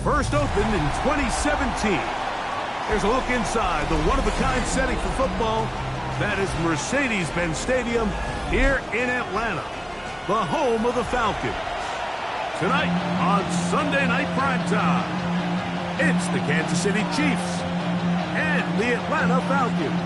First opened in 2017. Here's a look inside the one-of-a-kind setting for football. That is Mercedes-Benz Stadium here in Atlanta, the home of the Falcons. Tonight on Sunday Night Primetime, it's the Kansas City Chiefs and the Atlanta Falcons.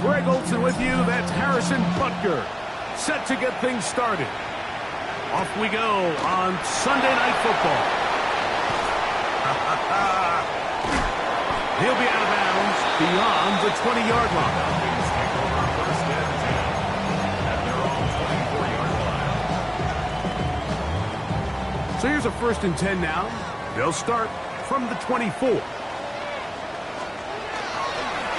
Greg Olson with you. That's Harrison Butker, set to get things started. Off we go on Sunday Night Football. He'll be out of bounds beyond the 20-yard line. So here's a 1st and 10 now. They'll start from the 24.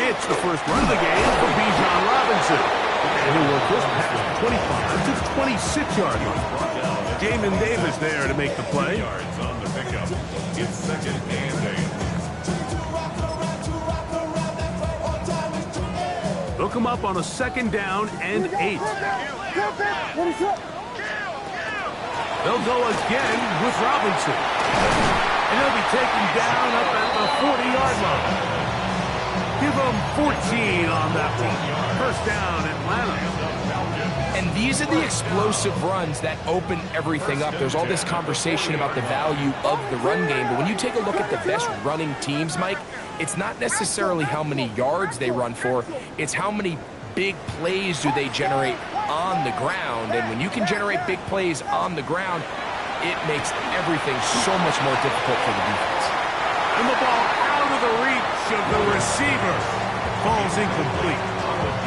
It's the first run of the game for Bijan Robinson. And he'll work this past 25 to 26-yard line. Jamin Davis there to make the play. Yards on the pickup. It's 2nd and 8. They'll come up on a 2nd down and 8. They'll go again with Robinson. And he'll be taken down up at the 40-yard line. Give them 14 on that one. 1st down, Atlanta. And these are the explosive runs that open everything up. There's all this conversation about the value of the run game, but when you take a look at the best running teams, Mike, it's not necessarily how many yards they run for, it's how many big plays do they generate on the ground. And when you can generate big plays on the ground, it makes everything so much more difficult for the defense. And the ball out of the reach of the receiver. Ball's incomplete.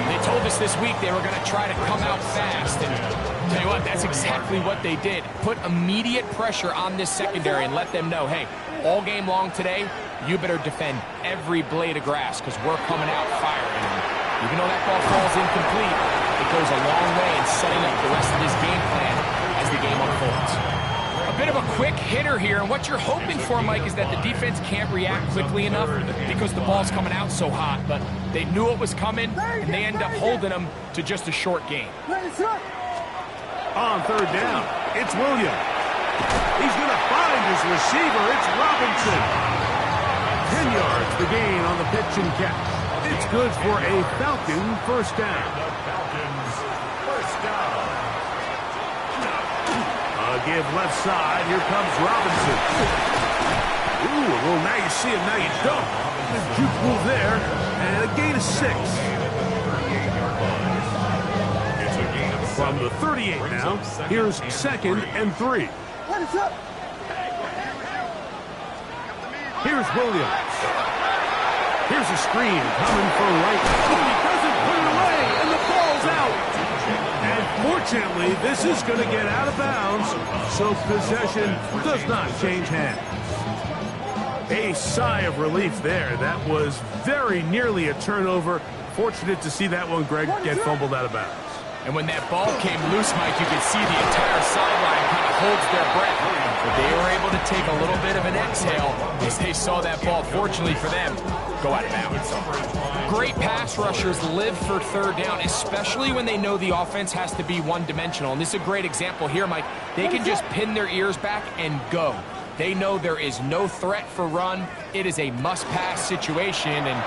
They told us this week they were going to try to come out fast. And tell you what, that's exactly what they did. Put immediate pressure on this secondary and let them know, hey, all game long today, you better defend every blade of grass because we're coming out firing. And even though that ball falls incomplete, It goes a long way in setting up the rest of this game plan as the game unfolds. A bit of a quick hitter here, and what you're hoping for, Mike, is that the defense can't react quickly enough because the ball's coming out so hot, but they knew it was coming, and they end up holding them to just a short game. On third down, it's Williams. He's going to find his receiver. It's Robinson. 10 yards the gain on the pitch and catch. It's good for a Falcon first down. Falcons first down. Give left side. Here comes Robinson. Ooh, well, now you see him, now you don't. Good juke move there, and a gain of 6. It's a gain of 7. From the 38 now, here's 2nd and 3. Here's Williams. Here's a screen coming for right. Oh, he doesn't put it away, and the ball's out. And fortunately, this is going to get out of bounds, so possession does not change hands. A sigh of relief there. That was very nearly a turnover. Fortunate to see that one, Greg, get fumbled out of bounds. And when that ball came loose, Mike, you could see the entire sideline kind of holds their breath. But they were able to take a little bit of an exhale as they saw that ball, fortunately for them, go out of bounds. Great pass rushers live for third down, especially when they know the offense has to be one-dimensional. And this is a great example here, Mike. They can just pin their ears back and go. They know there is no threat for run. It is a must-pass situation. And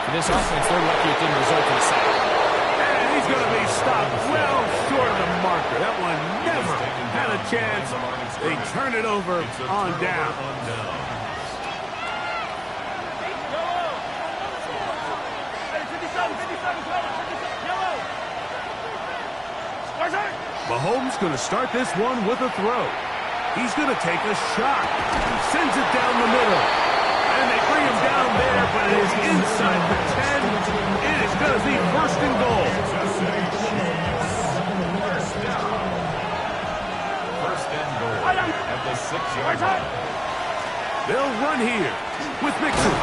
for this offense, they're lucky it didn't result in a sack. And he's going to be stopped well short of the marker. That one never had a chance. They turn it over on down. Mahomes going to start this one with a throw. He's going to take a shot. He sends it down the middle. And they bring him down there, but it is inside the 10. It is going to be 1st and goal. First and goal at the 6-yard line. They'll run here with Mixon.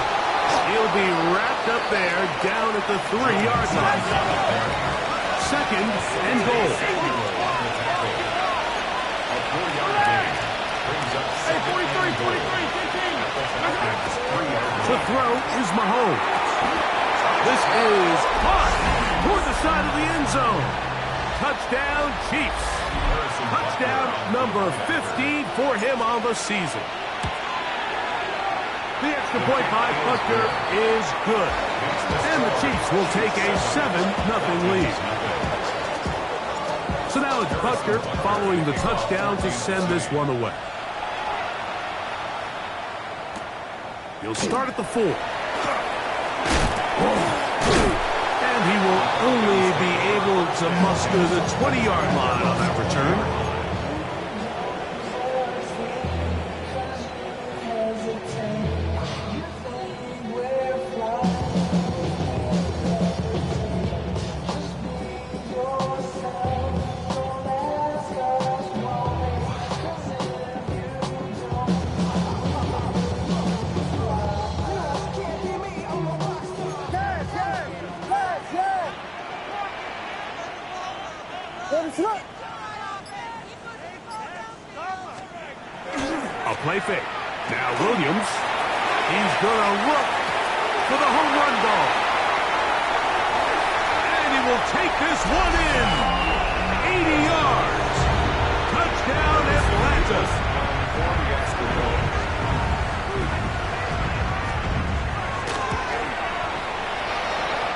He'll be wrapped up there down at the 3-yard line. 2nd and goal. The throw is Mahomes. This is caught toward the side of the end zone. Touchdown, Chiefs. Touchdown number 15 for him on the season. The extra point by Butker is good. And the Chiefs will take a 7-0 lead. So now it's Butker following the touchdown to send this one away. He'll start at the 4. And he will only be able to muster the 20-yard line on that return. A play fake. Now Williams. He's going to look for the home run ball. And he will take this one in. 80 yards. Touchdown Atlanta.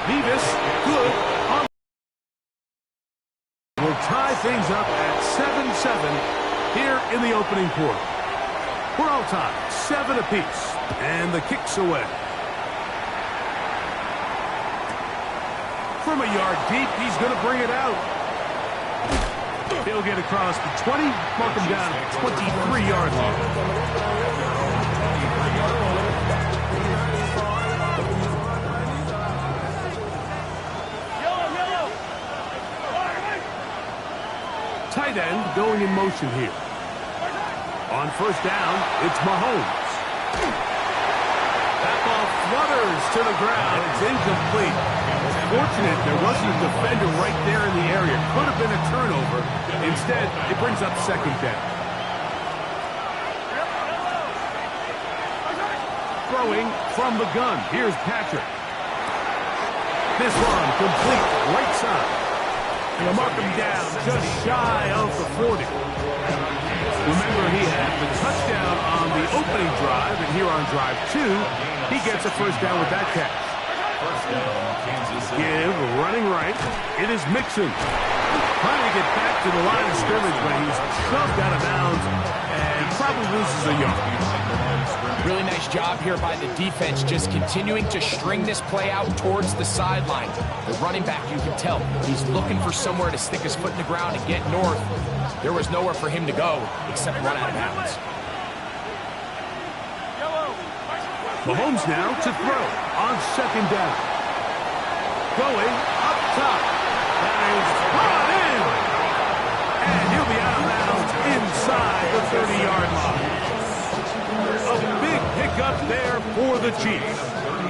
Beavis, good. Will tie things up at 7-7 here in the opening quarter. We're all tied, 7 apiece, and the kick's away. From a yard deep, he's going to bring it out. He'll get across the 20, mark him down at the 23-yard line. Tight end going in motion here. On first down, it's Mahomes. That ball flutters fires to the ground. It's incomplete. Fortunate there wasn't a defender right there in the area. Could have been a turnover. Instead, it brings up second down. Throwing from the gun. Here's Patrick. This one complete, right side. And they'll mark him down just shy of the 40. Remember, he had the touchdown on the opening drive, and here on drive 2, he gets a first down with that catch. First down, Kansas City. Give, running right. It is Mixon. Trying to get back to the line of scrimmage, but he's shoved out of bounds and probably loses a yard. Really nice job here by the defense, just continuing to string this play out towards the sideline. The running back, you can tell, he's looking for somewhere to stick his foot in the ground and get north. There was nowhere for him to go except run out of bounds. Mahomes now to throw on second down. Going up top. That is brought in. And he'll be out of bounds inside the 30-yard line. A big pickup there for the Chiefs.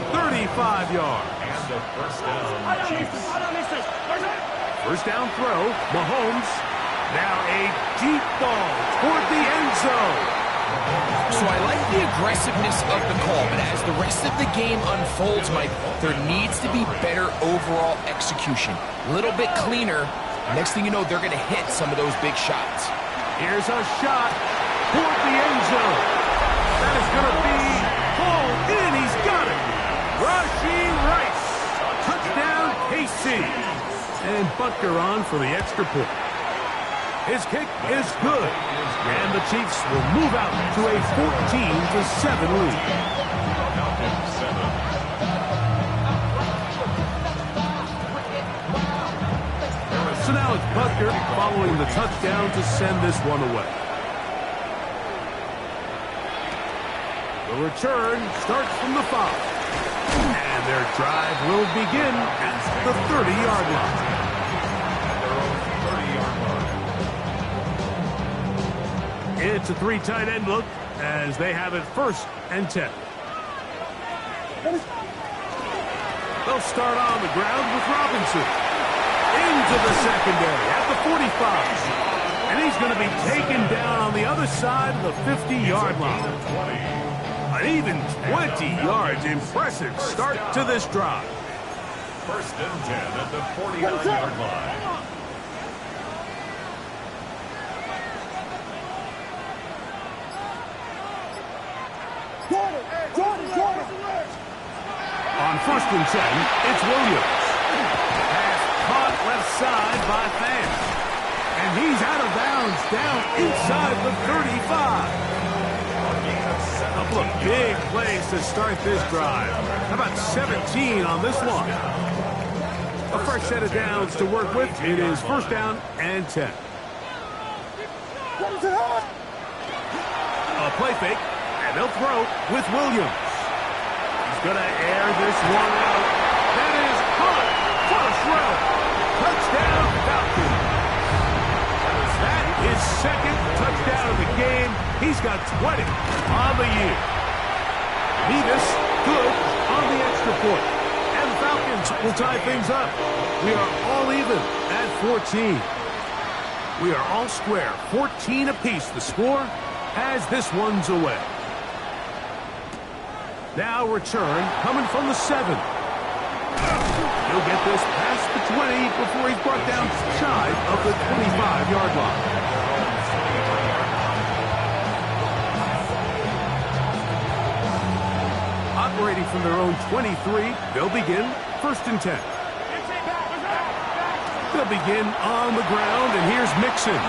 35 yards. And the first down, Chiefs. First down throw. Mahomes. Now a deep ball toward the end zone. So I like the aggressiveness of the call, but as the rest of the game unfolds, Mike, there needs to be better overall execution. A little bit cleaner. Next thing you know, they're going to hit some of those big shots. Here's a shot toward the end zone. That is going to be pulled in. He's got it. Rashee Rice. Touchdown, KC. And Butker on for the extra point. His kick is good. And the Chiefs will move out to a 14-7 lead. So now it's Butker following the touchdown to send this one away. The return starts from the 5. And their drive will begin at the 30-yard line. It's a 3 tight end look as they have it 1st and 10. They'll start on the ground with Robinson. Into the secondary at the 45. And he's going to be taken down on the other side of the 50-yard line. An even 20 yards. Impressive start to this drive. 1st and 10 at the 49-yard line. On 1st and 10, it's Williams. Pass caught left side by Fan. And he's out of bounds down inside the 35. A couple of big plays to start this drive. How about 17 on this one? A fresh set of downs to work with. It is 1st down and 10. A play fake, and they'll throw with Williams. He's going to air this one out. That is caught. First row. Touchdown, Falcons. That is 2nd touchdown of the game. He's got 20 on the year. Nevis good on the extra point. And the Falcons will tie things up. We are all even at 14. We are all square. 14 apiece the score as this one's away. Now return coming from the 7. He'll get this past the 20 before he's brought down shy of the 25-yard line. Operating from their own 23, they'll begin 1st and 10. They'll begin on the ground, and here's Mixon.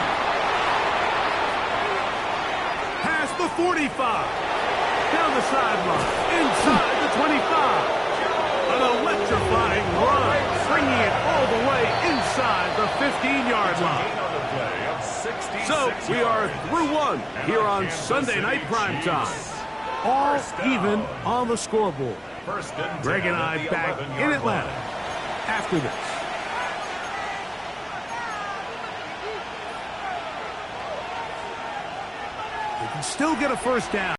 Past the 45. Down the sideline, inside the 25. An electrifying run, bringing it all the way inside the 15-yard line. So we are through one here on Sunday Night Primetime. All even on the scoreboard. Greg and I back in Atlanta after this. They can still get a 1st down.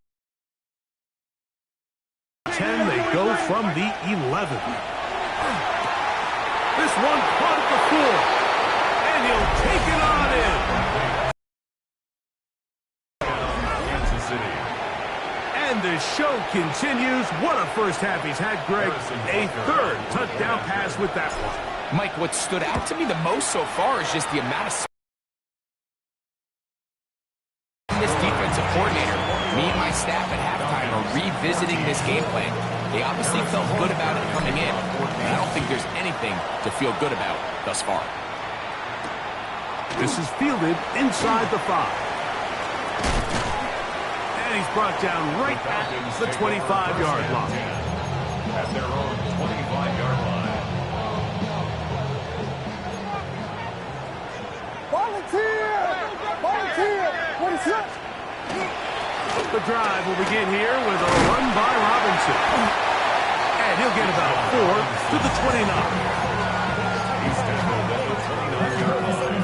10, they go go from the 11. This one caught at the 4. And he'll take it on in. Kansas City. And the show continues. What a first half he's had, Greg. A third touchdown pass with that one. Mike, what stood out to me the most so far is just the amount of this defensive coordinator. Me and my staff at halftime are revisiting this game plan. They obviously felt good about it coming in, and I don't think there's anything to feel good about thus far. This is fielded inside the 5. And he's brought down right at the 25-yard line. At their own 25-yard line. The drive will begin here with a run by Robinson. And he'll get about 4 to the 29. He's tackled at the 29-yard line.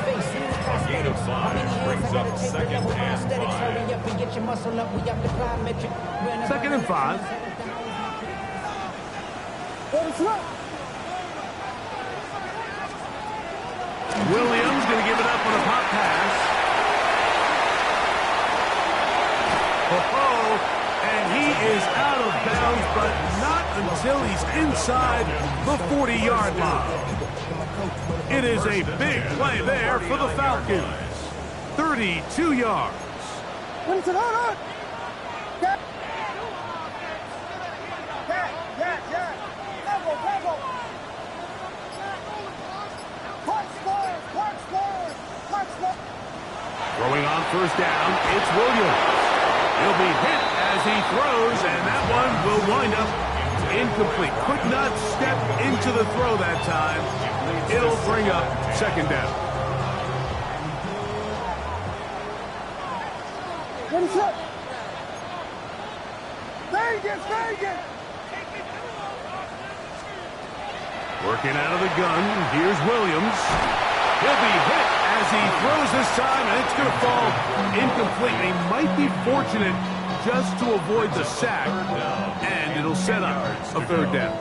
A gain of 5 brings up second and 5. Second and 5. Williams going to give it up on a pop pass. And he is out of bounds, but not until he's inside the 40-yard line. It is a big play there for the Falcons. 32 yards. Throwing on first down, it's Williams. He'll be hit as he throws, and that one will wind up incomplete. Could not step into the throw that time. It'll bring up second down. Working out of the gun, here's Williams. He'll be hit as he throws this time, and it's going to fall incomplete. He might be fortunate just to avoid the sack, and it'll set up a third down.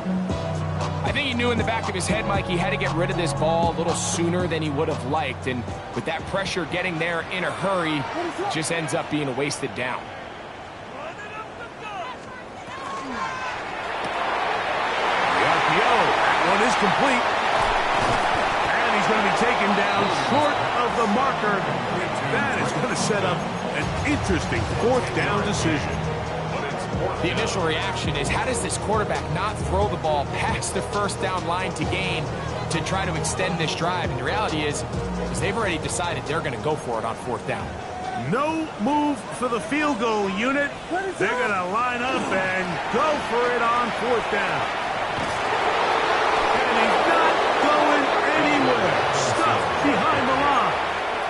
I think he knew in the back of his head, Mike, he had to get rid of this ball a little sooner than he would have liked, and with that pressure getting there in a hurry, it just ends up being a wasted down. The RPO, that one is complete. He's going to be taken down short of the marker. That is going to set up an interesting fourth down decision. The initial reaction is, how does this quarterback not throw the ball past the first down line to gain to try to extend this drive? And the reality is they've already decided they're going to go for it on fourth down. No move for the field goal unit. They're going to line up and go for it on fourth down. And he's not going anywhere. Stuck behind the line.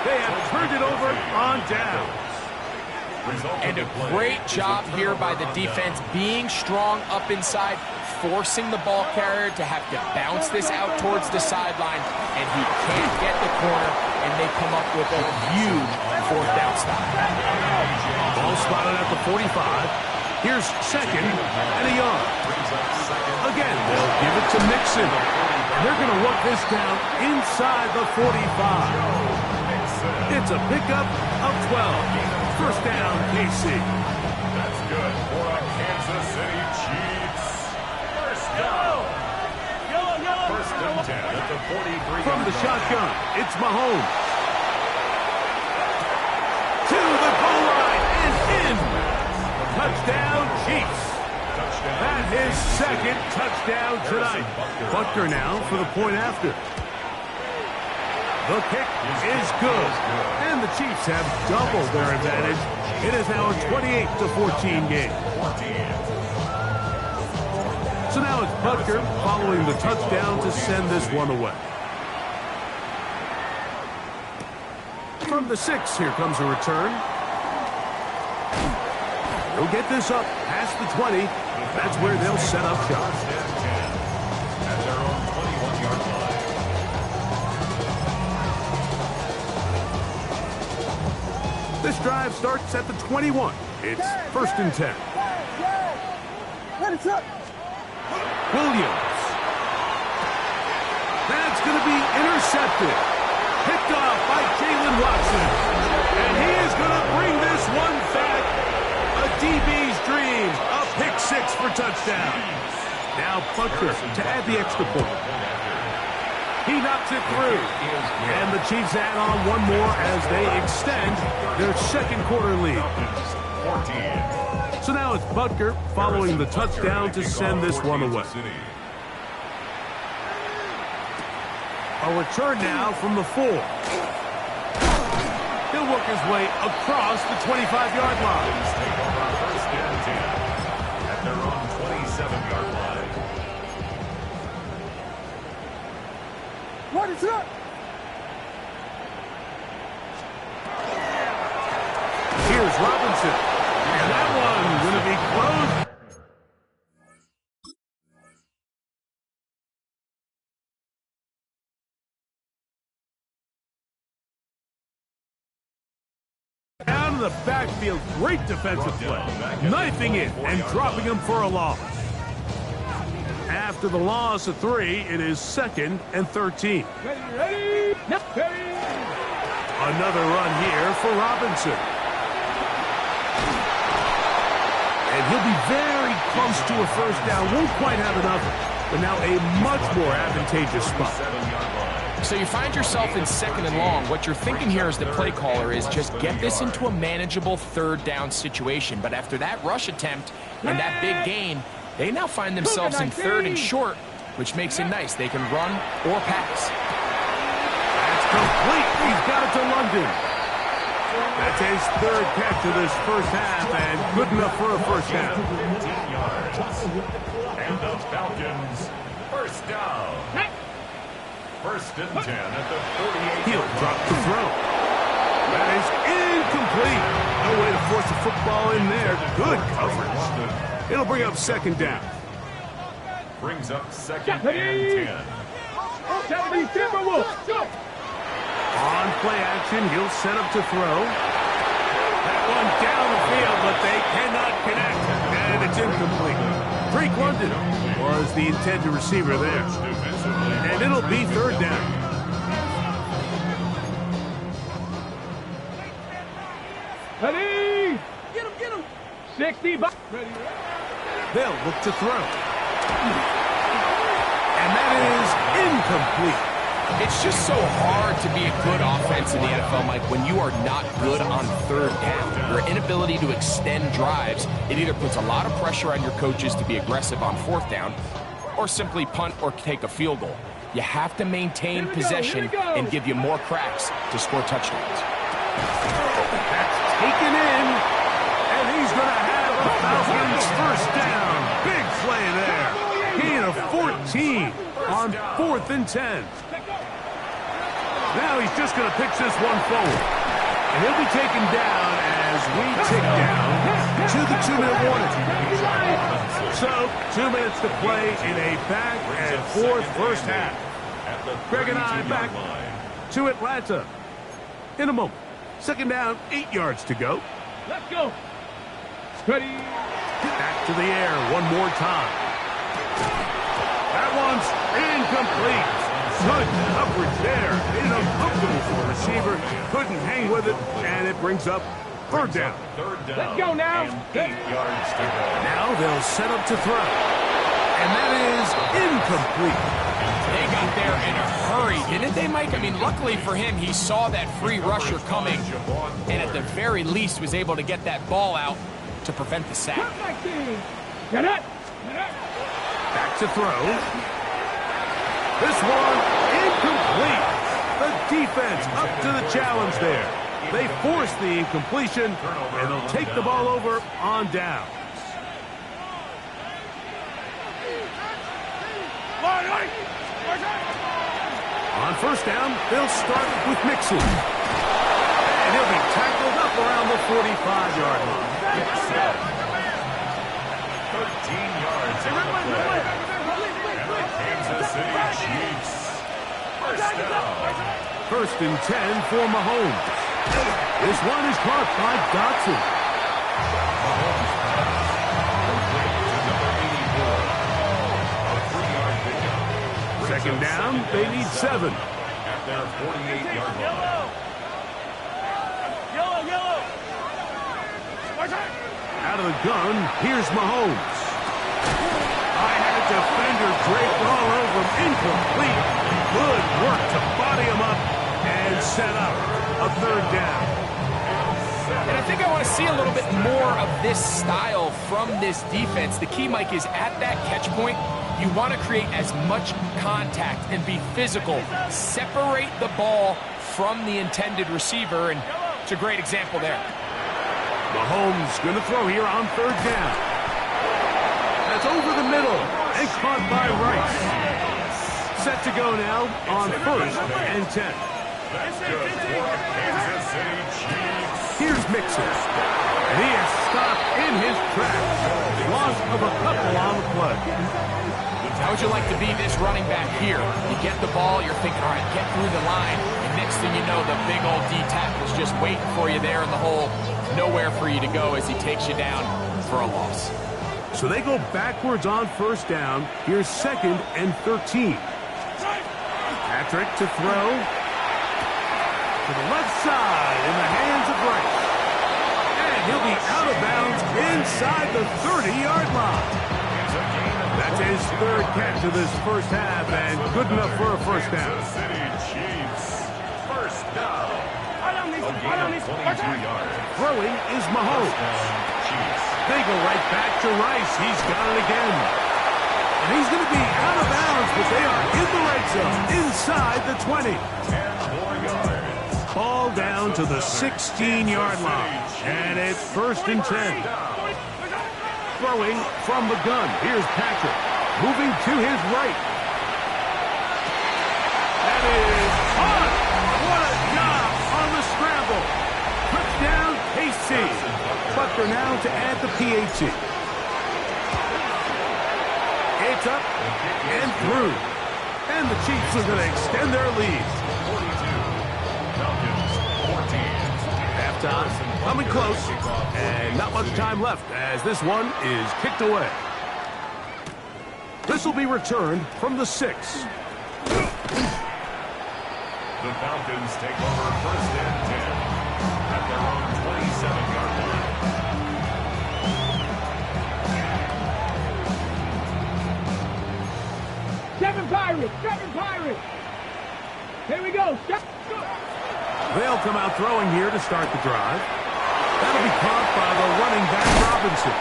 They have turned it over on downs. And a great job here by the defense, being strong up inside, forcing the ball carrier to have to bounce this out towards the sideline, and he can't get the corner, and they come up with a huge fourth down stop. Ball spotted at the 45. Here's second and a yard. Again, they'll give it to Mixon. They're going to work this down inside the 45. It's a pickup of 12. First down, KC. That's good for a Kansas City Chiefs. First down. First and 10 at the 43. From the shotgun, it's Mahomes. To the goal line and in. Touchdown, Chiefs. That is second touchdown tonight. Butker now for the point after. The kick is good, and the Chiefs have doubled their advantage. It is now a 28-14 game. So now it's Butker following the touchdown to send this one away. From the 6, here comes a return. He'll get this up past the 20. That's where they'll set up shop. At their own 21-yard line. This drive starts at the 21. It's first and 10. Williams. That's going to be intercepted. Picked off by Jalen Watson. And he is going to bring this one back. A DB's dream. A pick six for touchdown. Now Butker to add the extra point. He knocks it through. And the Chiefs add on one more as they extend their second quarter lead. So now it's Butker following the touchdown to send this one away. A return now from the 4. He'll work his way across the 25-yard line. Take over first and 10 at their own 27-yard line. What is up? Here's Robinson. And that one's going to be closed. Down in the backfield, great defensive play. Knifing it and dropping him for a loss. After the loss of 3, it is 2nd and 13. Ready? Yep. Ready. Another run here for Robinson. And he'll be very close to a first down. Won't quite have enough, but now a much more advantageous spot. So you find yourself in 2nd and long. What you're thinking here as the play caller is just get this into a manageable 3rd down situation. But after that rush attempt and that big gain, they now find themselves in 3rd and short, which makes it nice. They can run or pass. That's complete. He's got it to London. That's his 3rd catch of this first half, and good enough for a first half. 15 yards. And the Falcons, first down. First and 10 at the 48. He'll drop the throw. That is incomplete. No way to force the football in there. Good coverage. It'll bring up 2nd down. Brings up 2nd and 10. On play action, he'll set up to throw. That one down the field, but they cannot connect. And it's incomplete. Drake London was the intended receiver there. And it'll be 3rd down. Ready? Get him. 60. Ready. They'll look to throw. And that is incomplete. It's just so hard to be a good offense in the NFL, Mike, when you are not good on 3rd down. Your inability to extend drives, it either puts a lot of pressure on your coaches to be aggressive on 4th down or simply punt or take a field goal. You have to maintain possession and give you more cracks to score touchdowns. That's taken in, and he's going to have the Falcons first down. Big play there. Gain of 14 on 4th and 10. Now he's just going to pitch this one forward. And he'll be taken down as we tick down to the 2-minute warning. So, 2 minutes to play in a back-and-forth first half. Greg and I back to Atlanta in a moment. 2nd down, 8 yards to go. Let's go. Ready. Back to the air one more time. That one's incomplete. Good coverage there. Uncomfortable for the receiver. Couldn't hang with it, and it brings up 3rd down. Let's go now. 8 yards to go. Now they'll set up to throw. And that is incomplete. They got there in a hurry, didn't they, Mike? I mean, luckily for him, he saw that free rusher coming and at the very least was able to get that ball out to prevent the sack. Get it. Back to throw. This one incomplete. The defense up to the challenge there. They force the incompletion, and they'll take the ball over on down. On first down, they'll start with Mixon. And he'll be tackled up around the 45-yard line. 13 yards on the play. And the Kansas City Chiefs. First down. 1st and 10 for Mahomes. This one is caught by Dotson. Mahomes to number 84. A Second down, they need 7. At their 48-yard line. Out of the gun, here's Mahomes. I had a defender draped all over him. Incomplete. Good work to body him up and set up a 3rd down. And I think I want to see a little bit more of this style from this defense. The key, Mike, is at that catch point, you want to create as much contact and be physical. Separate the ball from the intended receiver, and it's a great example there. Mahomes going to throw here on 3rd down. That's over the middle and caught by Rice. Set to go now on 1st and 10. That's good for Kansas City Chiefs. Here's Mixon. And he is stopped in his tracks. Loss of a couple on the play. How would you like to be this running back here? You get the ball, you're thinking, all right, get through the line. And next thing you know, the big old D-tackle's just waiting for you there in the hole. Nowhere for you to go as he takes you down for a loss. So they go backwards on 1st down. Here's 2nd and 13. Patrick to throw. To the left side in the hands of Rice. And he'll be out of bounds inside the 30-yard line. That's his 3rd catch of this 1st half, and good enough for a 1st down. Kansas City Chiefs. 1st down. A gain of 22 yards. Throwing is Mahomes. They go right back to Rice. He's got it again. And he's going to be out of bounds, but they are in the red zone, inside the 20. 10 more yards. Ball down to the 16-yard line. And it's 1st and 10. Throwing from the gun. Here's Patrick. Moving to his right. That is caught. What a job on the scramble. Touchdown, KC. Butker now to add the PAT. It's up and through. And the Chiefs are going to extend their lead. 42. Falcons, 14. Halftime coming close. And not much time left as this one is kicked away. This will be returned from the 6. The Falcons take over 1st and 10 at their own 27-yard line. Seven Pirates. Here we go. They'll come out throwing here to start the drive. That'll be caught by the running back Robinson.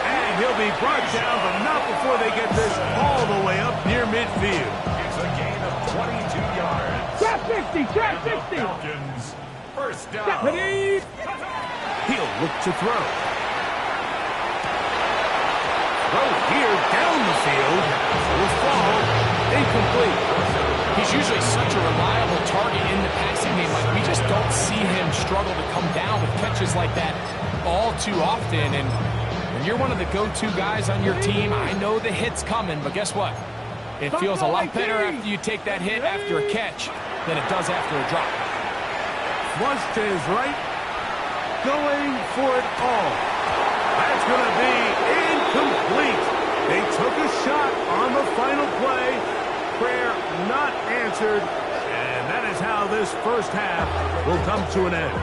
And he'll be brought down, but not before they get this all the way up near midfield. It's a gain of 22 yards. Trap 60. The Falcons, 1st down. Stephanie. He'll look to throw. Throw here down the field. Will fall. Incomplete. He's usually such a reliable target in the passing game. Like, we just don't see him struggle to come down with catches like that all too often. And when you're one of the go-to guys on your team, I know the hit's coming, but guess what? It feels a lot better after you take that hit after a catch than it does after a drop. Flush to his right. Going for it all. That's going to be incomplete. They took a shot on the final play. Prayer not answered. And that is how this 1st half will come to an end.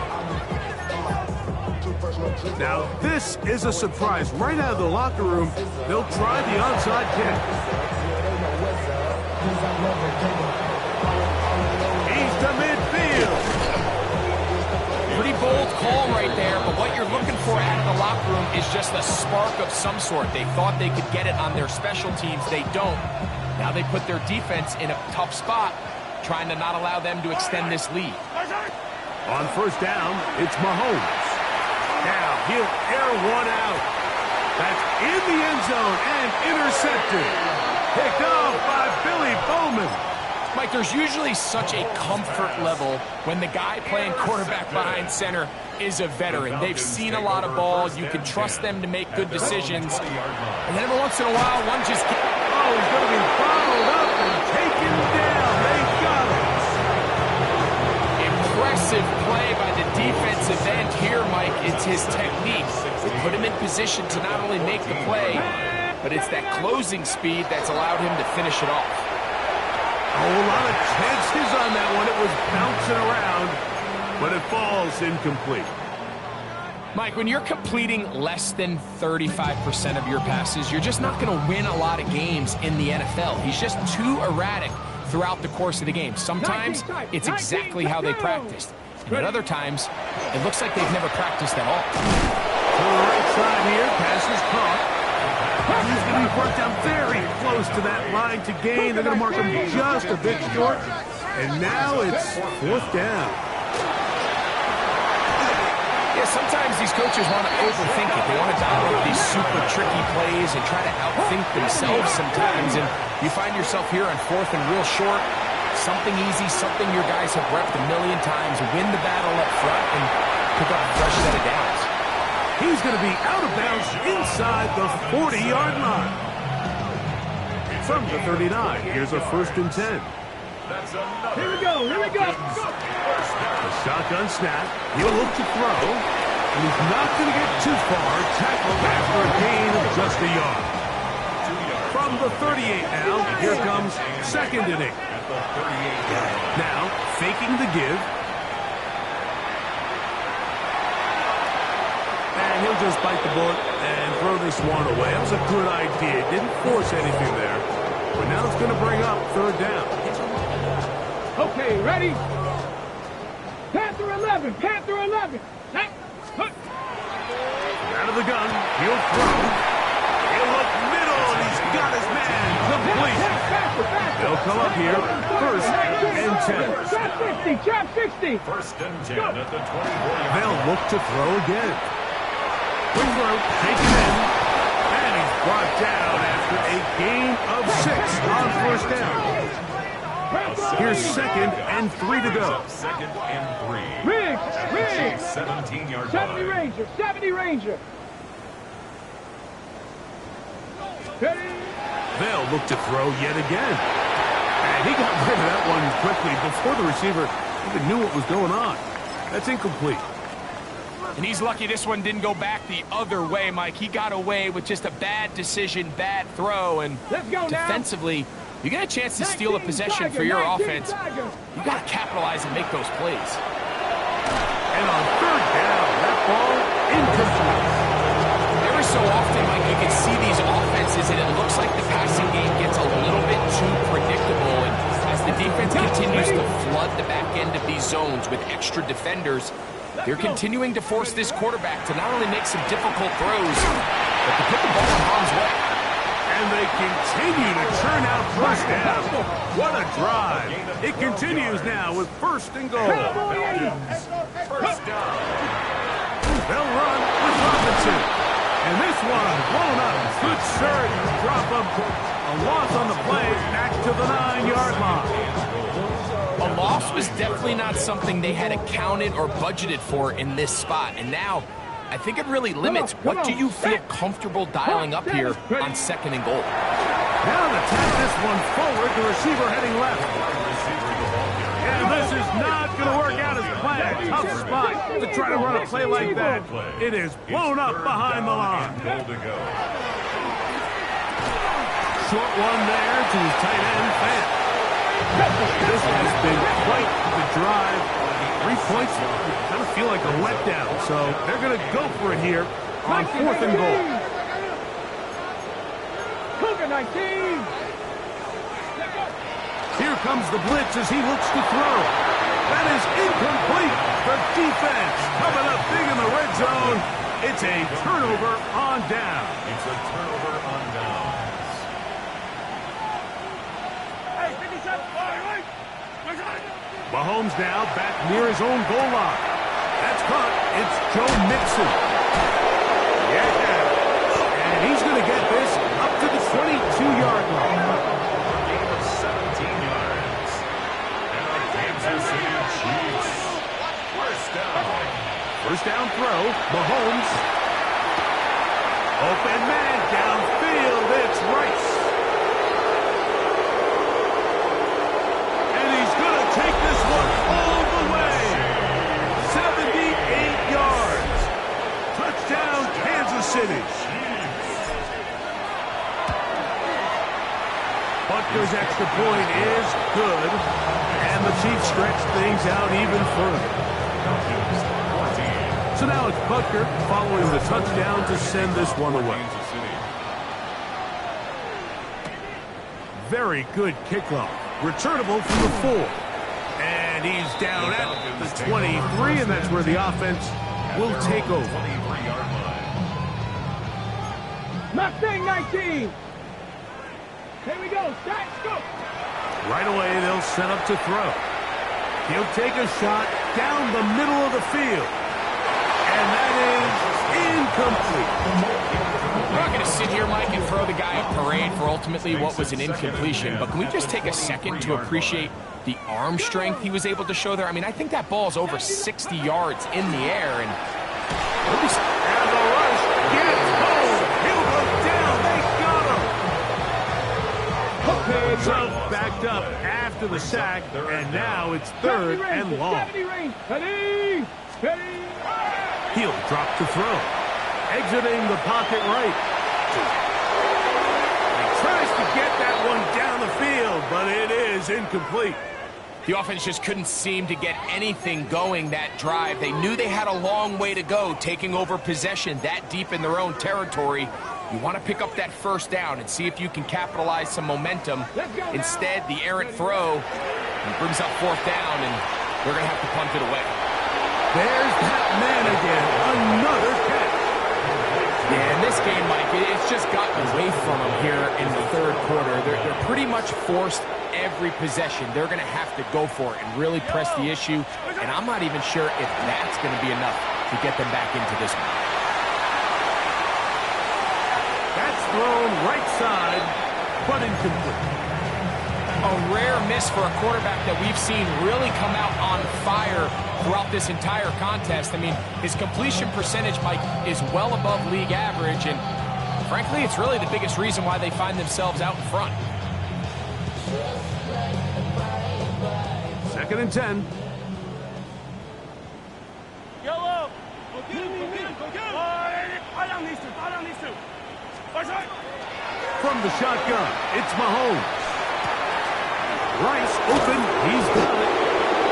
Now, this is a surprise. Right out of the locker room, they'll try the onside kick. He's to midfield. Pretty bold call right there, but what you're looking for out of the locker room is just a spark of some sort. They thought they could get it on their special teams. They don't. Now they put their defense in a tough spot, trying to not allow them to extend this lead. On 1st down, it's Mahomes. Now he'll air one out. That's in the end zone and intercepted. Picked off by Billy Bowman. Mike, there's usually such a comfort level when the guy playing quarterback behind center is a veteran. They've seen a lot of ball. You can trust them to make good decisions. And then every once in a while, one just gets... Oh, he's going to be bottled up and taken down. They got it. Impressive play by the defensive end here, Mike. It's his technique. They put him in position to not only make the play, but it's that closing speed that's allowed him to finish it off. Oh, a lot of chances on that one. It was bouncing around, but it falls incomplete. Mike, when you're completing less than 35% of your passes, you're just not going to win a lot of games in the NFL. He's just too erratic throughout the course of the game. Sometimes it's exactly how they practiced. And at other times, it looks like they've never practiced at all. To the right side here, pass is caught. He's going to be brought down very close to that line to gain. They're going to mark him just a bit short. And now it's 4th down. Yeah, sometimes these coaches want to overthink it. They want to dial up these super tricky plays and try to outthink themselves sometimes. And you find yourself here on 4th and real short. Something easy, something your guys have repped a million times. Win the battle up front and pick up a fresh set of downs. He's going to be out of bounds inside the 40-yard line. From the 39, here's a 1st and 10. Here we go, here we go. The shotgun snap. He'll look to throw. And he's not going to get too far. Tackled after a gain of just a yard. From the 38 now, here comes 2nd and 8. Now, faking the give. And he'll just bite the bullet and throw this one away. That was a good idea. Didn't force anything there. But now it's going to bring up 3rd down. Okay, ready? Panther 11, Panther 11. Out of the gun, he'll throw. He'll look middle, and he's got his man complete. They'll come up here, 1st and 10. Trap 60. 1st and 10 at the 24. They'll look to throw again. Quick throw, taken in, and he's brought down after a gain of 6 on 1st down. Here's 2nd and 3 to go. 2nd and 3. Riggs. 17-yard 70 Ranger, 70 Ranger. Ready? They'll look to throw yet again. And he got rid of that one quickly before the receiver even knew what was going on. That's incomplete. And he's lucky this one didn't go back the other way, Mike. He got away with just a bad decision, bad throw. And Let's go defensively, you get a chance to steal a possession for your offense. You got to capitalize and make those plays. And on 3rd down, that ball incomplete. Every so often, Mike, you can see these offenses, and it looks like the passing game gets a little bit too predictable. And as the defense continues to flood the back end of these zones with extra defenders, they're continuing to force this quarterback to not only make some difficult throws, but to put the ball in harm's way. And they continue to churn out 1st down. What a drive. It continues now with 1st and goal. 1st down. They'll run with Robinson. And this one blown up. Good surge. Drop him. A loss on the play. Back to the 9-yard line. A loss was definitely not something they had accounted or budgeted for in this spot. And now, I think it really limits what do you feel comfortable dialing up here on 2nd and goal. Now to tap this one forward, the receiver heading left. And this is not going to work out as planned. Tough spot to try to run a play like that. It is blown up behind the line. Short one there to his tight end, Fan. This has been quite the drive. 3 points kind of feel like a letdown, so they're going to go for it here on 4th and goal. Cougar 19. Here comes the blitz as he looks to throw. That is incomplete. The defense coming up big in the red zone. It's a turnover on down. It's a turnover on downs. Mahomes now back near his own goal line. That's caught. It's Joe Mixon. Yeah. And he's going to get this up to the 22-yard line. Gain of 17 yards. And the Kansas City Chiefs. 1st down. 1st down throw. Mahomes. Open man downfield. It's Rice. Take this one all the way. 78 yards. Touchdown, Kansas City. Butker's extra point is good, and the Chiefs stretch things out even further. So now it's Butker following the touchdown to send this one away. Very good kickoff. Returnable from the 4. And he's down at the 23, and that's where the offense will take over. Mustang 19. Here we go. Start, go. Right away, they'll set up to throw. He'll take a shot down the middle of the field. And that is incomplete. We're not going to sit here, Mike, and throw the guy a parade for ultimately what was an incompletion, but can we just take a second to appreciate the arm strength he was able to show there? I mean, I think that ball's over 60 yards in the air, and and the rush gets home. He'll go down. They got him. So backed up after the sack, and now it's 3rd and long. 70 range. Ready. Ready. He'll drop to throw. Exiting the pocket right. He tries to get that one down the field, but it is incomplete. the offense just couldn't seem to get anything going that drive. They knew they had a long way to go, taking over possession that deep in their own territory. You want to pick up that first down and see if you can capitalize some momentum. Instead, the errant throw brings up 4th down, and they're going to have to punt it away. There's that man again. Another catch. Yeah, in this game, Mike, it's just gotten away from them here in the 3rd quarter. They're pretty much forced every possession. They're going to have to go for it and really press the issue, and I'm not even sure if that's going to be enough to get them back into this one. That's thrown right side, but incomplete. A rare miss for a quarterback that we've seen really come out on fire throughout this entire contest. I mean, his completion percentage, Mike, is well above league average, and frankly, it's really the biggest reason why they find themselves out in front. 2nd and 10. Yellow. From the shotgun, it's Mahomes. Rice open, he's got it.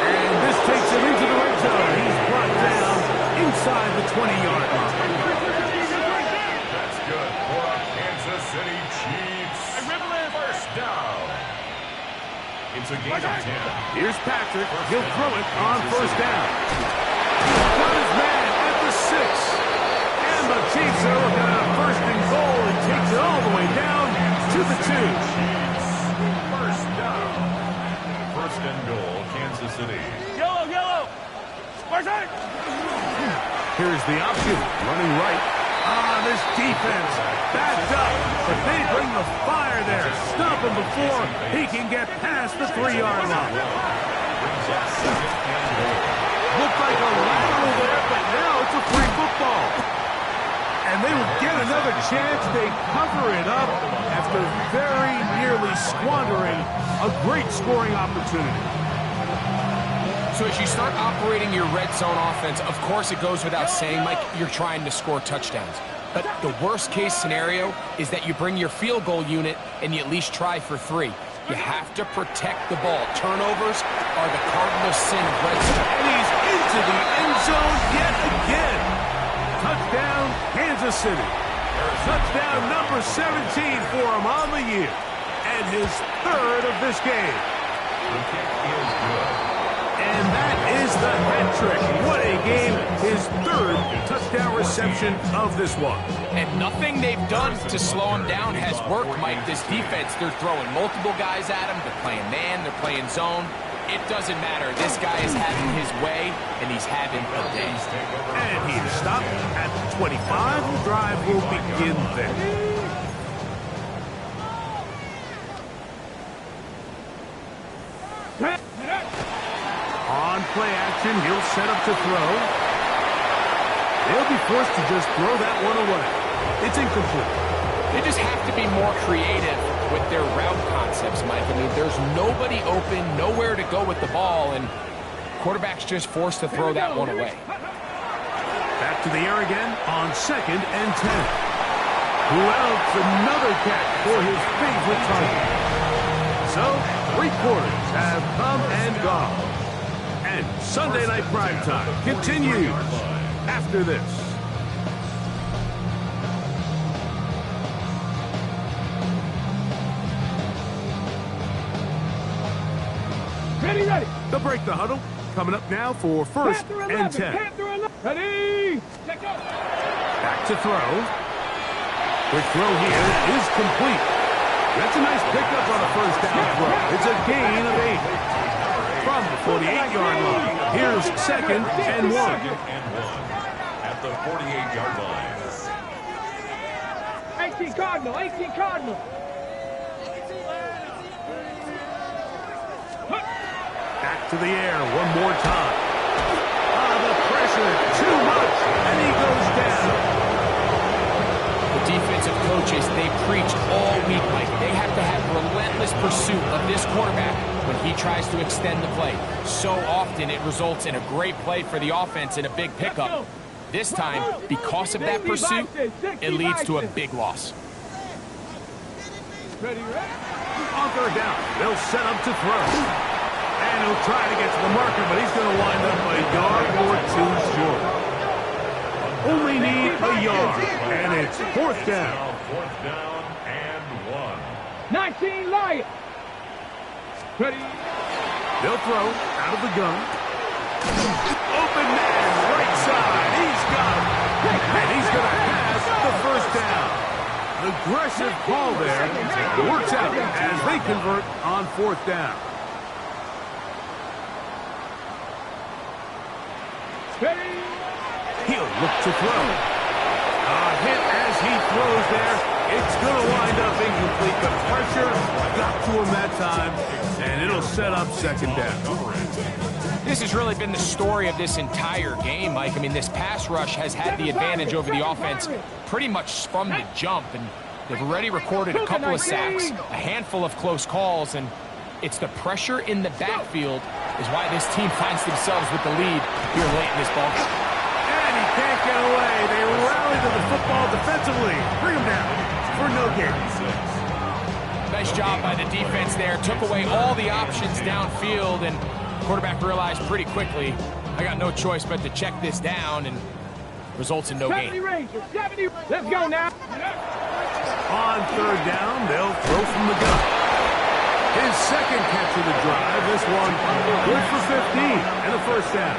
And this takes him into the red zone. He's brought down inside the 20-yard line. That's good for a Kansas City Chiefs. First down. It's a gain of 10. Here's Patrick. He'll throw it on 1st down. He's got his man at the 6. And the Chiefs are looking at a 1st and goal and takes it all the way down to the 2. First down. 1st and goal, Kansas City. Yellow. Here's the option. Running right. This defense backed up. But they bring the fire there. Stop him before he can get past the 3-yard line. Looked like a lateral there, but now it's a free football. And they will get another chance. They cover it up after very nearly squandering a great scoring opportunity. So as you start operating your red zone offense, of course it goes without saying, Mike, you're trying to score touchdowns. But the worst case scenario is that you bring your field goal unit and you at least try for 3. You have to protect the ball. Turnovers are the cardinal sin of red zone. And he's into the end zone yet again. Touchdown, Kansas City. Touchdown number 17 for him on the year. And his 3rd of this game. The kick is good. And that is the hat trick. What a game. His 3rd touchdown reception of this one. And nothing they've done to slow him down has worked, Mike. This defense, they're throwing multiple guys at him. They're playing man, they're playing zone. It doesn't matter. This guy is having his way, and he's having a day. And he is stopped at the 25. The drive will begin there. On play action, he'll set up to throw. They'll be forced to just throw that one away. It's incomplete. They just have to be more creative with their route concepts, Mike. I mean, there's nobody open, nowhere to go with the ball, and quarterback's just forced to throw that one away. Back to the air again on 2nd and 10. Who else? Another catch for his favorite target. So, 3 quarters have come and gone. And Sunday Night Primetime continues after this. Ready, ready. They'll break the huddle. Coming up now for first and 10. Ready. Let go. Back to throw. Quick throw here is complete. That's a nice pickup on a first down throw. It's a gain of 8. From the 48-yard line, here's second and 1. At the 48-yard line. 18 Cardinal, 18 Cardinal. Back to the air one more time. The pressure, too much, and he goes down. The defensive coaches, they preach all week, Mike. They have to have relentless pursuit of this quarterback when he tries to extend the play. So often it results in a great play for the offense and a big pickup. This time, because of that pursuit, it leads to a big loss. Ready, ready. On third down, they'll set up to throw. And he'll try to get to the marker, but he's going to wind up a yard or 2 short. Only need a yard, and it's fourth down. Fourth down and 1. 19 Lions. Ready. They'll throw out of the gun. Open man, right side. He's got him. And he's going to pass the first down. Aggressive call there. It works out as they convert on fourth down. Ready. He'll look to throw. A hit as he throws there. It's going to wind up incomplete. The pressure got to him that time, and it'll set up second down. This has really been the story of this entire game, Mike. I mean, this pass rush has had the advantage over the offense pretty much from the jump, and they've already recorded a couple of sacks, a handful of close calls, and it's the pressure in the backfield is why this team finds themselves with the lead here late in this ball game. And he can't get away. They rally to the football defensively. Bring him down for no gain. Nice job by the defense there. Took away all the options downfield, and quarterback realized pretty quickly, I got no choice but to check this down, and results in no 70 gain. Rangers, 70. Let's go now. On third down, they'll throw from the gun. His second catch of the drive. This one good for 15 and a first down.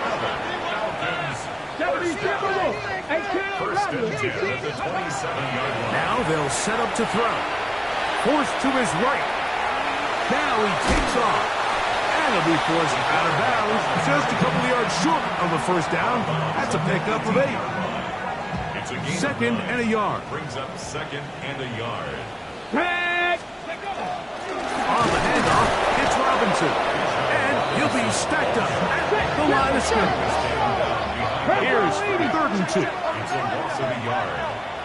70 Timberwolves. 18 First and 10 at the 18. 27-yard line. Now they'll set up to throw. Forced to his right. Now he takes off. And he'll be forced out of bounds. Just a couple of yards short of a first down. That's a pickup of 8. It's a gain. Second and a yard. Brings up second and a yard. Red. On the handoff, it's Robinson. And he'll be stacked up at the line of scrimmage. Here's third and 2. It's a loss of a yard.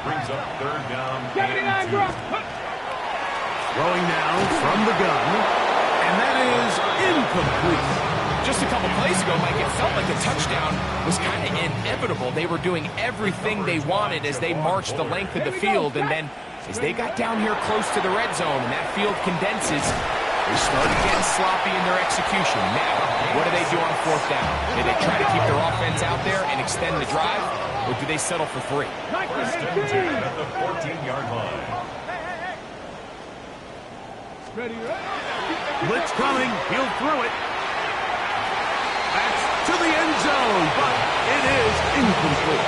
Brings up third down 79 and 2. drop. Throwing now from the gun. And that is incomplete. Just a couple plays ago, Mike, it felt like the touchdown was kind of inevitable. They were doing everything they wanted as they marched the length of the field, and then as they got down here close to the red zone and that field condenses, they started getting sloppy in their execution. Now, what do they do on fourth down? Do they try to keep their offense out there and extend the drive, or do they settle for 3? First and 10 at the 14-yard line. Ready, ready. Blitz coming. He'll throw it. That's to the end zone, but it is incomplete.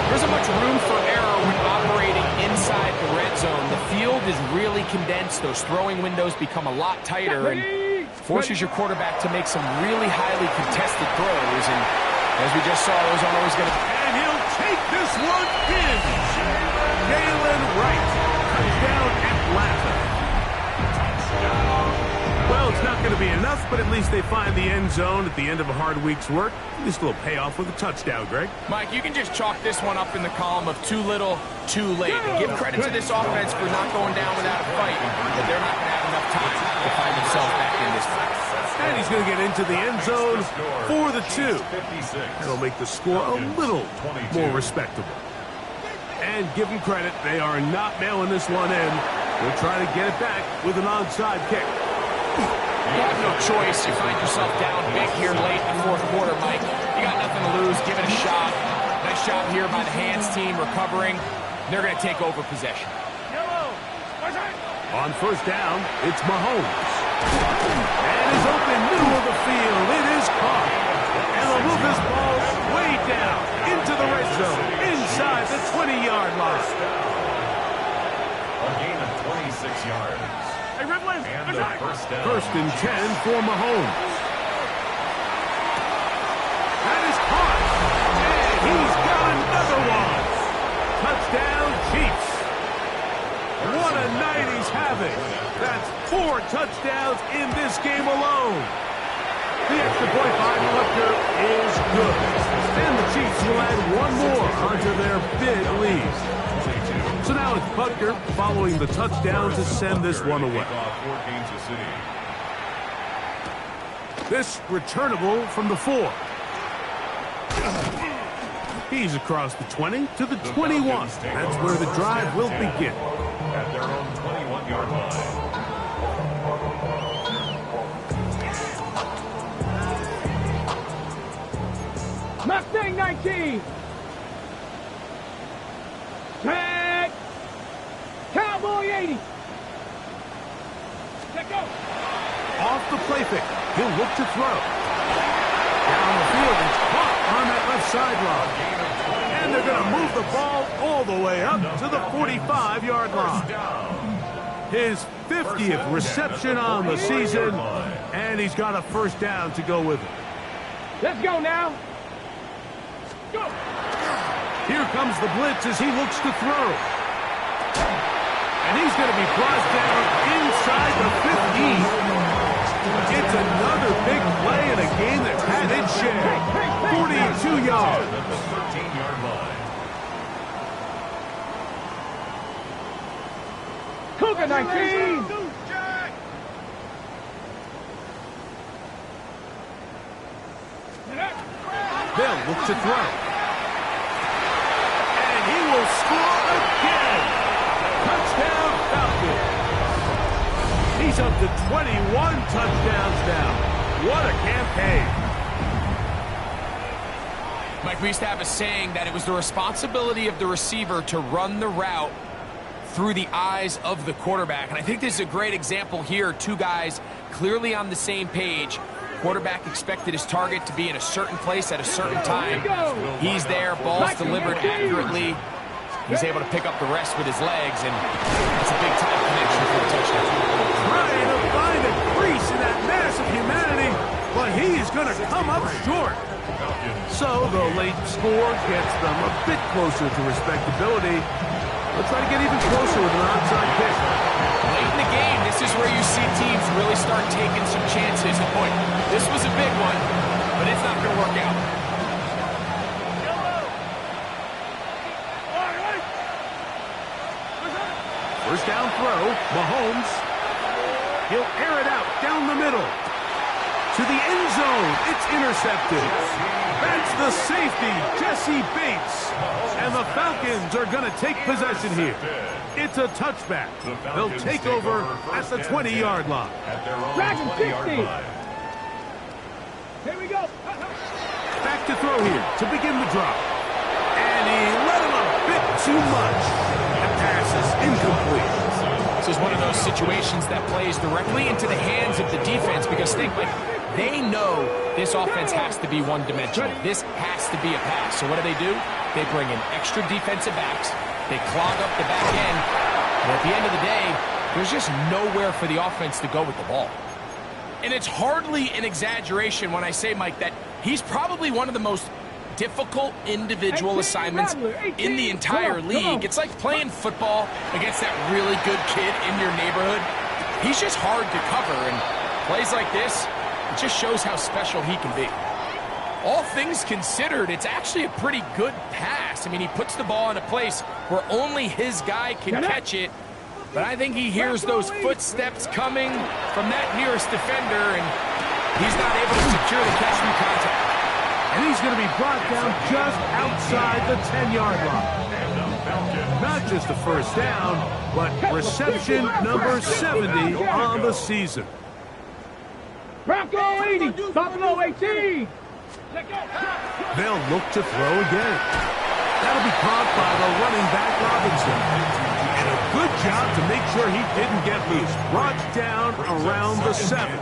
There isn't much room for error when operating inside the red zone. The field is really condensed. Those throwing windows become a lot tighter and forces your quarterback to make some really highly contested throws. And as we just saw, those aren't always going to... And he'll take this one in. Galen Wright. Touchdown Atlanta. Well, it's not going to be enough, but at least they find the end zone at the end of a hard week's work. This will pay off with a touchdown, Greg. Mike, you can just chalk this one up in the column of too little, too late. And give credit to this offense for not going down without a fight, but they're not going to have enough time to find themselves back in this fight. And he's going to get into the end zone for the 2. 56. That'll make the score a little more respectable. And give them credit, they are not mailing this one in. They'll try to get it back with an onside kick. You have no choice. You find yourself down big here late in the fourth quarter, Mike. You got nothing to lose. Give it a shot. Nice job here by the hands team recovering. They're going to take over possession. On first down, it's Mahomes. And is open middle of the field. It is caught. And they'll move this ball way down into the red zone, inside the 20-yard line. A gain of 26 yards. And a first down. First and 10 for Mahomes. That is caught. And he's got another one. Touchdown, Chiefs. What a night he's having. That's 4 touchdowns in this game alone. The extra point by Butker is good. And the Chiefs will add one more onto their big lead. So now it's Butker following the touchdown to send this one away. This returnable from the 4. He's across the 20 to the 21. That's where the drive will begin. At their own 21-yard line. Mustang 19. Tag. Cowboy 80. Let go. Off the play fake. He'll look to throw. Down the field. It's caught on that left sideline. And they're going to move the ball all the way up to the 45-yard line. His 50th reception on the season, and he's got a first down to go with it. Let's go now. Go. Here comes the blitz as he looks to throw. And he's going to be brought down inside the 15. It's another big play in a game that's had its share. 42 yards. At the 13-yard line. Cougar 19. They'll look to throw. And he will score again. Touchdown, Falcons. He's up to 21 touchdowns now. What a campaign. Mike, we used to have a saying that it was the responsibility of the receiver to run the route through the eyes of the quarterback. And I think this is a great example here. Two guys clearly on the same page. Quarterback expected his target to be in a certain place at a certain time. He's there, ball's delivered accurately. He's able to pick up the rest with his legs, and it's a big-time connection for the touchdown. Trying to find a crease in that mass of humanity, but he's going to come up short. So the late score gets them a bit closer to respectability. Let's try to get even closer with an onside kick. Late in the game, this is where you see teams really start taking some chances. And boy, this was a big one, but it's not going to work out. First down throw, Mahomes. He'll air it out down the middle. To the end zone, it's intercepted. That's the safety, Jesse Bates. And the Falcons are going to take possession here. It's a touchback. They'll take over at the 20-yard line. At their own Dragon 20-yard 50. line. Here we go. Back to throw here to begin the drop. And he let him a bit too much. The pass is incomplete. This is one of those situations that plays directly into the hands of the defense because think, like, they know this offense has to be one-dimensional. This has to be a pass. So what do? They bring in extra defensive backs. They clog up the back end. And at the end of the day, there's just nowhere for the offense to go with the ball. And it's hardly an exaggeration when I say, Mike, that he's probably one of the most difficult individual assignments in the entire league. It's like playing football against that really good kid in your neighborhood. He's just hard to cover, and plays like this, it just shows how special he can be. All things considered, it's actually a pretty good pass. I mean, he puts the ball in a place where only his guy can catch it, but I think he hears those footsteps coming from that nearest defender, and he's not able to secure the catch through contact. And he's going to be brought down just outside the 10-yard line. And the Falcons not just a first down, but reception number 70 on the season. Bronco 80, Buffalo 18. They'll look to throw again. That'll be caught by the running back Robinson. And a good job to make sure he didn't get loose. Brought down around the 7.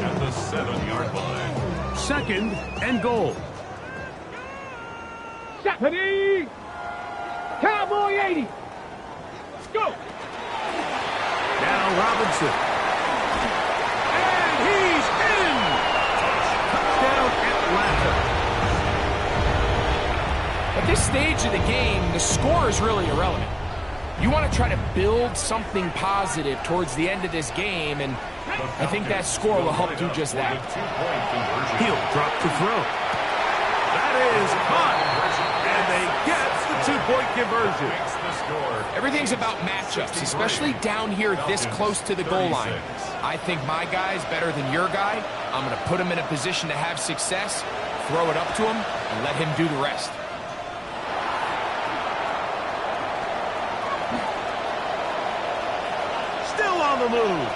At the 7-yard line. 2nd and goal. Stephanie! Cowboy 80. Go! Now Robinson. And he's in! Touchdown Atlanta. At this stage of the game, the score is really irrelevant. You want to try to build something positive towards the end of this game, and I think that score will help do just that. He'll drop to throw. That is caught. And they get the 2-point conversion. Everything's about matchups, especially down here this close to the goal line. I think my guy's better than your guy. I'm going to put him in a position to have success, throw it up to him, and let him do the rest. Still on the move.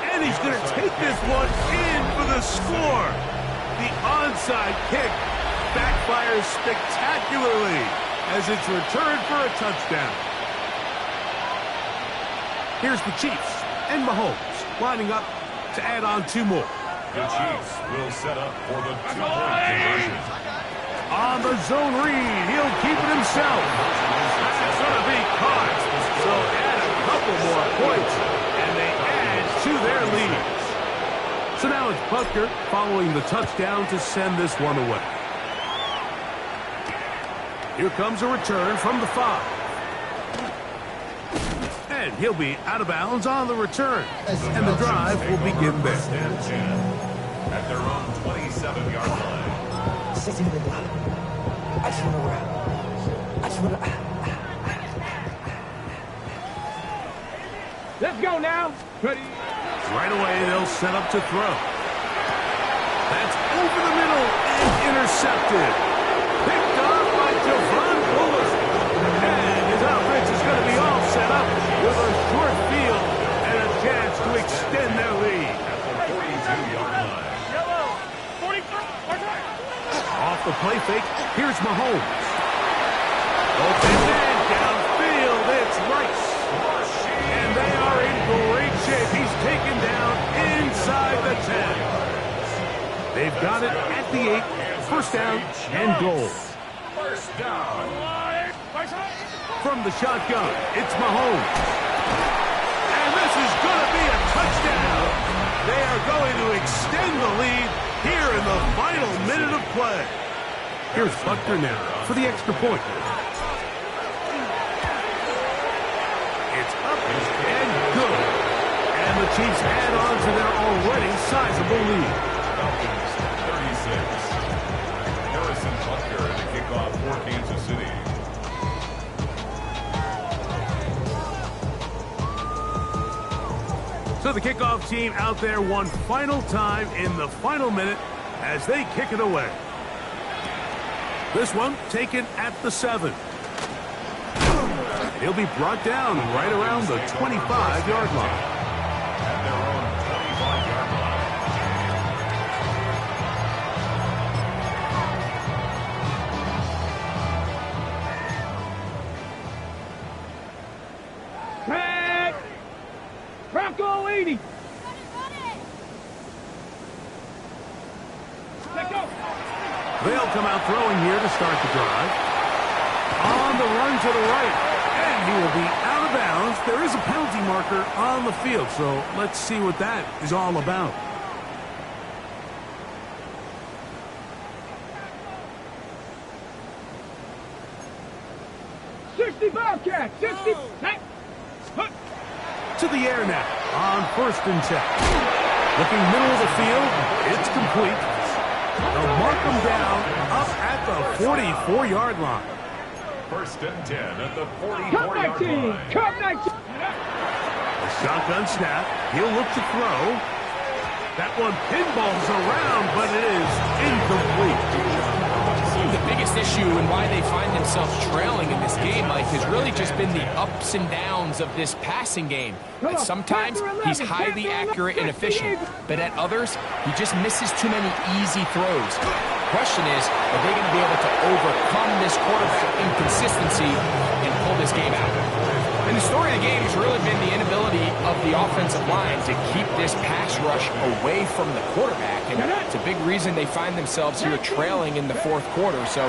And he's going to take this one in for the score. The onside kick backfires spectacularly as it's returned for a touchdown. Here's the Chiefs and Mahomes lining up to add on 2 more. The Chiefs will set up for the 2-point conversion. On the zone read, he'll keep it himself. That's going to be caught. So add a couple more points, and they add to their lead. So now it's Butker following the touchdown to send this one away. Here comes a return from the 5. And he'll be out of bounds on the return. And the drive will begin there. At their own 27-yard line. Let's go now. Ready? Right away, they'll set up to throw. That's over the middle and intercepted. Picked off by Javon Bullis. And his offense is going to be all set up with a short field and a chance to extend their lead. At the 42-yard line. Off the play fake, here's Mahomes. Open man downfield, it's Rice. And they are in great shape. He's taken down inside the 10. They've got it at the 8. First down and goal. First down. From the shotgun, it's Mahomes. And this is going to be a touchdown. They are going to extend the lead here in the final minute of play. Here's Butker now for the extra point. It's up and good. And the Chiefs add on to their already sizable lead. 36. Harrison Butker to kick off for Kansas City. So the kickoff team out there one final time in the final minute as they kick it away. This one taken at the 7. He'll be brought down right around the 25-yard line. At their own 25-yard line. Back. Bronco 80. Let go. They'll come out throwing here to start the drive. On the run to the right. And he will be out of bounds. There is a penalty marker on the field, so let's see what that is all about. Bobcat, 60. To the air now on 1st and 10. Looking middle of the field, it's complete. They'll mark them down up at the 44-yard line. 1st and 10 at the 44-yard line. Cut 19. A shotgun snap. He'll look to throw. That one pinballs around, but it is incomplete. The biggest issue and why they find themselves trailing in this game, Mike, has really just been the ups and downs of this passing game. At sometimes, he's highly accurate and efficient, but at others, he just misses too many easy throws. The question is, are they going to be able to overcome this quarterback inconsistency and pull this game out? And the story of the game has really been the inability of the offensive line to keep this pass rush away from the quarterback. And it's a big reason they find themselves here trailing in the fourth quarter. So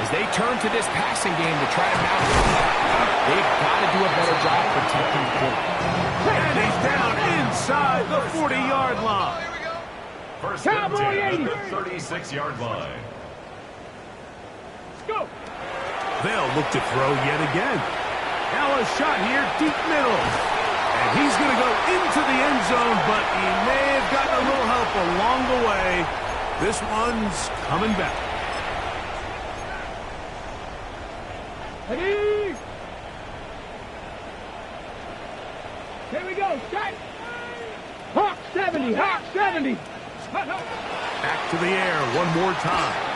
as they turn to this passing game to try to mount a comeback, they've got to do a better job protecting the quarterback. And he's down inside the 40-yard line. First and 10 at the 36-yard line. Go. They'll look to throw yet again. Now a shot here, deep middle. And he's going to go into the end zone, but he may have gotten a little help along the way. This one's coming back. Ready? Here we go, shot. Hawk 70, Hawk 70. Back to the air one more time.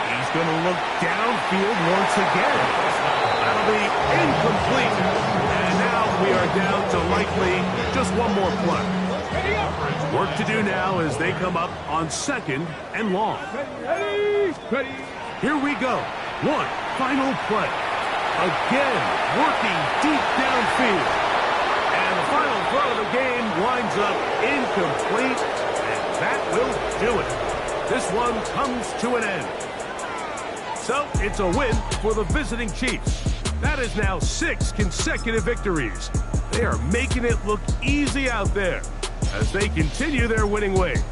He's going to look downfield once again. That'll be incomplete. And now we are down to likely just one more play. Work to do now as they come up on 2nd and long. Ready? Ready? Here we go. One final play. Again, working deep downfield. And the final throw of the game winds up incomplete. And that will do it. This one comes to an end. So it's a win for the visiting Chiefs. That is now 6 consecutive victories. They are making it look easy out there as they continue their winning ways.